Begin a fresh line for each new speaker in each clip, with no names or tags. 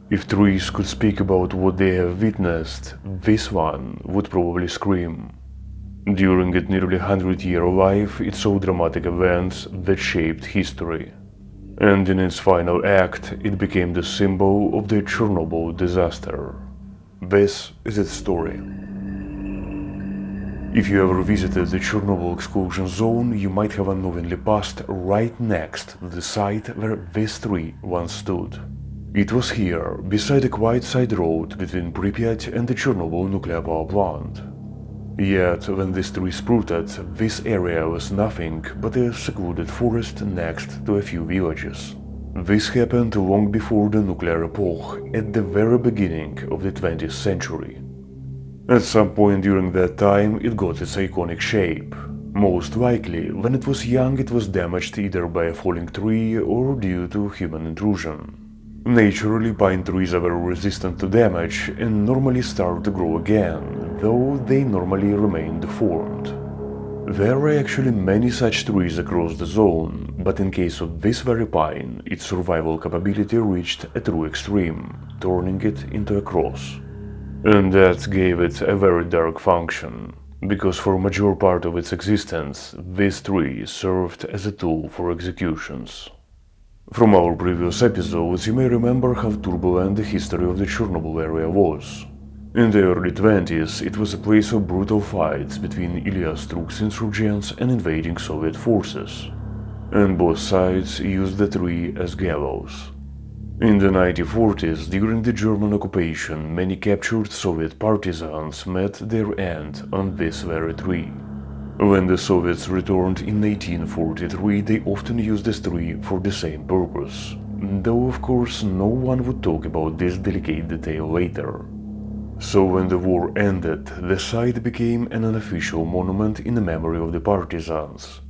If trees could speak about what they have witnessed, this one would probably scream. During its nearly 100-year life, it saw dramatic events that shaped history. And in its final act, it became the symbol of the Chernobyl disaster. This is its story. If you ever visited the Chernobyl exclusion zone, you might have unknowingly passed right next to the site where this tree once stood. It was here, beside a quiet side road between Pripyat and the Chernobyl Nuclear Power Plant. Yet, when this tree sprouted, this area was nothing but a secluded forest next to a few villages. This happened long before the nuclear epoch, at the very beginning of the 20th century. At some point during that time, it got its iconic shape. Most likely, when it was young, it was damaged either by a falling tree or due to human intrusion. Naturally, pine trees are very resistant to damage and normally start to grow again, though they normally remain deformed. There are actually many such trees across the zone, but in case of this very pine, its survival capability reached a true extreme, turning it into a cross. And that gave it a very dark function, because for a major part of its existence, this tree served as a tool for executions. From our previous episodes, you may remember how turbulent the history of the Chernobyl area was. In the early 20s, it was a place of brutal fights between Ilya Struk's insurgents and invading Soviet forces, and both sides used the tree as gallows. In the 1940s, during the German occupation, many captured Soviet partisans met their end on this very tree. When the Soviets returned in 1943, they often used this tree for the same purpose, though of course no one would talk about this delicate detail later. So when the war ended, the site became an unofficial monument in the memory of the partisans.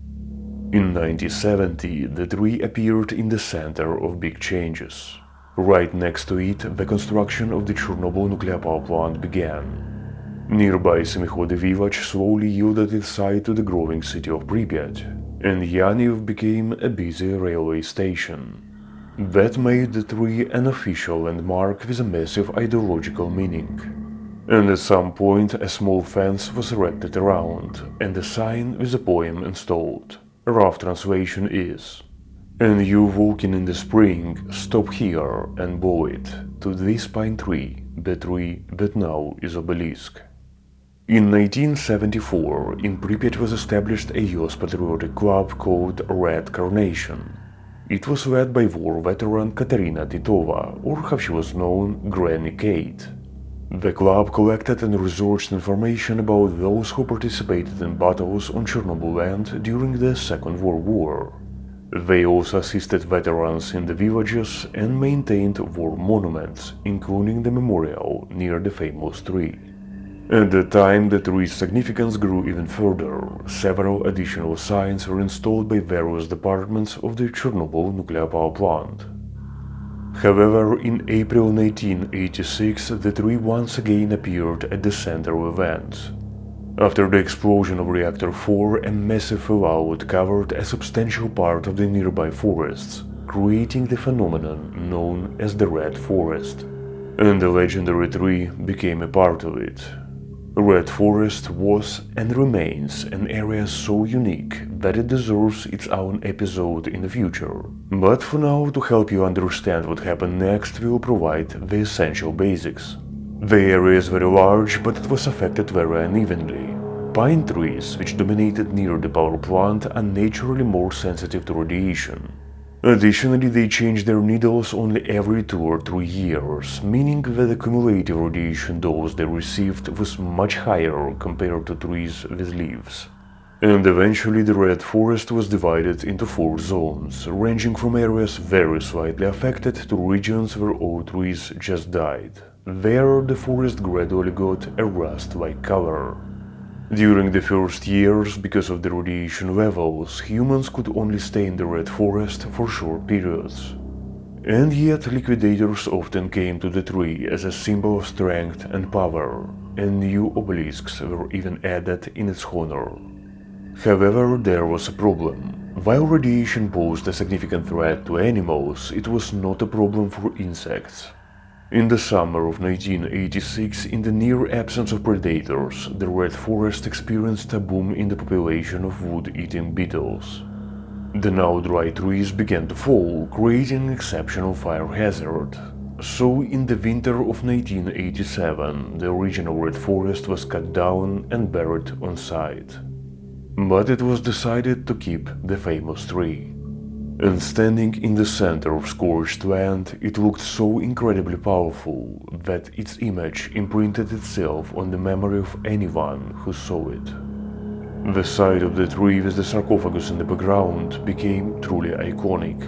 In 1970, the tree appeared in the center of big changes. Right next to it, the construction of the Chornobyl Nuclear Power Plant began. Nearby Semihody village slowly yielded its site to the growing city of Pripyat, and Yaniv became a busy railway station. That made the tree an official landmark with a massive ideological meaning. And at some point a small fence was erected around, and a sign with a poem installed. A rough translation is: "And you walking in the spring, stop here and bow it to this pine tree, the tree that now is obelisk." In 1974, in Pripyat was established a youth patriotic club called Red Carnation. It was led by war veteran Katerina Titova, or how she was known, Granny Kate. The club collected and researched information about those who participated in battles on Chernobyl land during the Second World War. They also assisted veterans in the villages and maintained war monuments, including the memorial near the famous tree. At the time the tree's significance grew even further, several additional signs were installed by various departments of the Chornobyl Nuclear Power Plant. However, in April 1986, the tree once again appeared at the center of events. After the explosion of Reactor 4, a massive fallout covered a substantial part of the nearby forests, creating the phenomenon known as the Red Forest. And the legendary tree became a part of it. Red Forest was and remains an area so unique that it deserves its own episode in the future. But for now, to help you understand what happened next, we will provide the essential basics. The area is very large, but it was affected very unevenly. Pine trees, which dominated near the power plant, are naturally more sensitive to radiation. Additionally, they change their needles only every 2 or 3 years, meaning that the cumulative radiation dose they received was much higher compared to trees with leaves. And eventually the Red Forest was divided into 4 zones, ranging from areas very slightly affected to regions where all trees just died. There, the forest gradually got a rust-like color. During the first years, because of the radiation levels, humans could only stay in the Red Forest for short periods. And yet liquidators often came to the tree as a symbol of strength and power, and new obelisks were even added in its honor. However, there was a problem. While radiation posed a significant threat to animals, it was not a problem for insects. In the summer of 1986, in the near absence of predators, the Red Forest experienced a boom in the population of wood-eating beetles. The now dry trees began to fall, creating an exceptional fire hazard. So, in the winter of 1987, the original Red Forest was cut down and buried on site. But it was decided to keep the famous tree. And standing in the center of scorched land, it looked so incredibly powerful that its image imprinted itself on the memory of anyone who saw it. The sight of the tree with the sarcophagus in the background became truly iconic.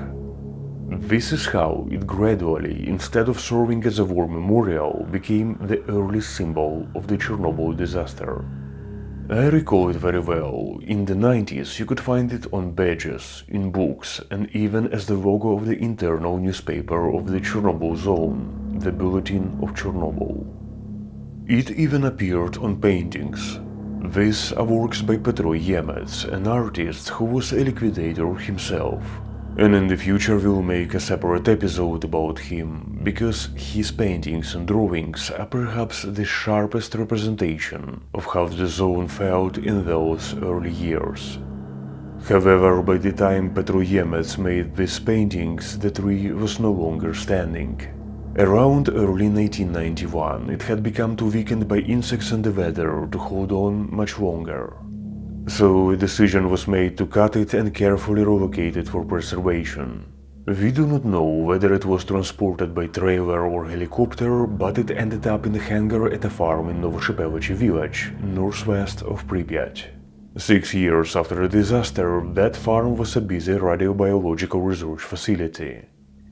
This is how it gradually, instead of serving as a war memorial, became the early symbol of the Chernobyl disaster. I recall it very well. In the 90s you could find it on badges, in books, and even as the logo of the internal newspaper of the Chernobyl zone, the Bulletin of Chernobyl. It even appeared on paintings. These are works by Petro Yemets, an artist who was a liquidator himself. And in the future we'll make a separate episode about him, because his paintings and drawings are perhaps the sharpest representation of how the zone felt in those early years. However, by the time Petro Yemets made these paintings, the tree was no longer standing. Around early 1991, it had become too weakened by insects and the weather to hold on much longer. So a decision was made to cut it and carefully relocate it for preservation. We do not know whether it was transported by trailer or helicopter, but it ended up in a hangar at a farm in Novoshipevichy village, northwest of Pripyat. 6 years after the disaster, that farm was a busy radiobiological research facility.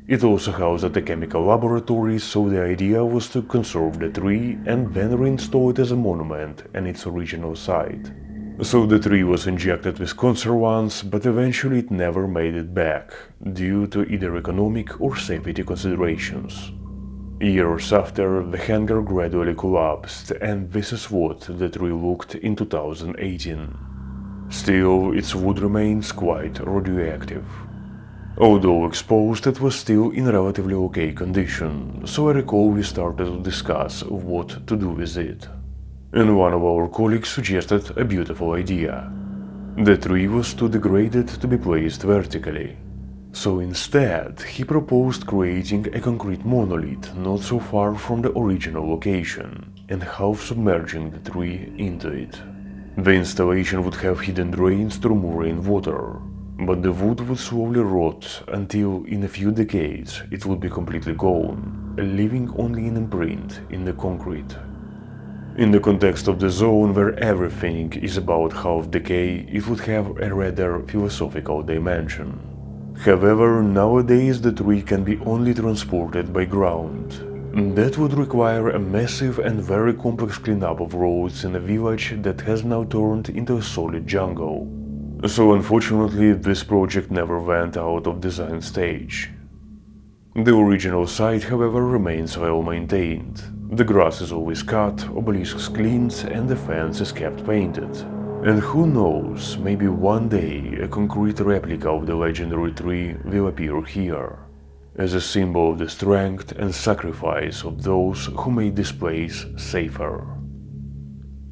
It also housed a chemical laboratory, so the idea was to conserve the tree and then reinstall it as a monument in its original site. So the tree was injected with conservants, but eventually it never made it back, due to either economic or safety considerations. Years after, the hangar gradually collapsed, and this is what the tree looked in 2018. Still, its wood remains quite radioactive. Although exposed, it was still in relatively okay condition, so I recall we started to discuss what to do with it. And one of our colleagues suggested a beautiful idea. The tree was too degraded to be placed vertically. So instead, he proposed creating a concrete monolith not so far from the original location, and half submerging the tree into it. The installation would have hidden drains to remove rainwater, but the wood would slowly rot until, in a few decades, it would be completely gone, leaving only an imprint in the concrete. In the context of the zone where everything is about half decay, it would have a rather philosophical dimension. However, nowadays the tree can be only transported by ground. That would require a massive and very complex cleanup of roads in a village that has now turned into a solid jungle. So unfortunately, this project never went out of design stage. The original site, however, remains well maintained. The grass is always cut, obelisks cleaned, and the fence is kept painted. And who knows, maybe one day a concrete replica of the legendary tree will appear here, as a symbol of the strength and sacrifice of those who made this place safer.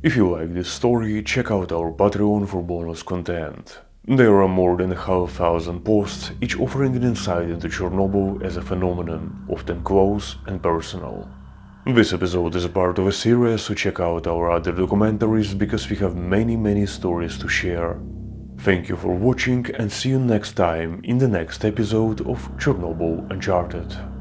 If you like this story, check out our Patreon for bonus content. There are more than 1,000 posts, each offering an insight into Chernobyl as a phenomenon, often close and personal. This episode is a part of a series, so check out our other documentaries because we have many stories to share. Thank you for watching and see you next time in the next episode of Chornobyl Uncharted.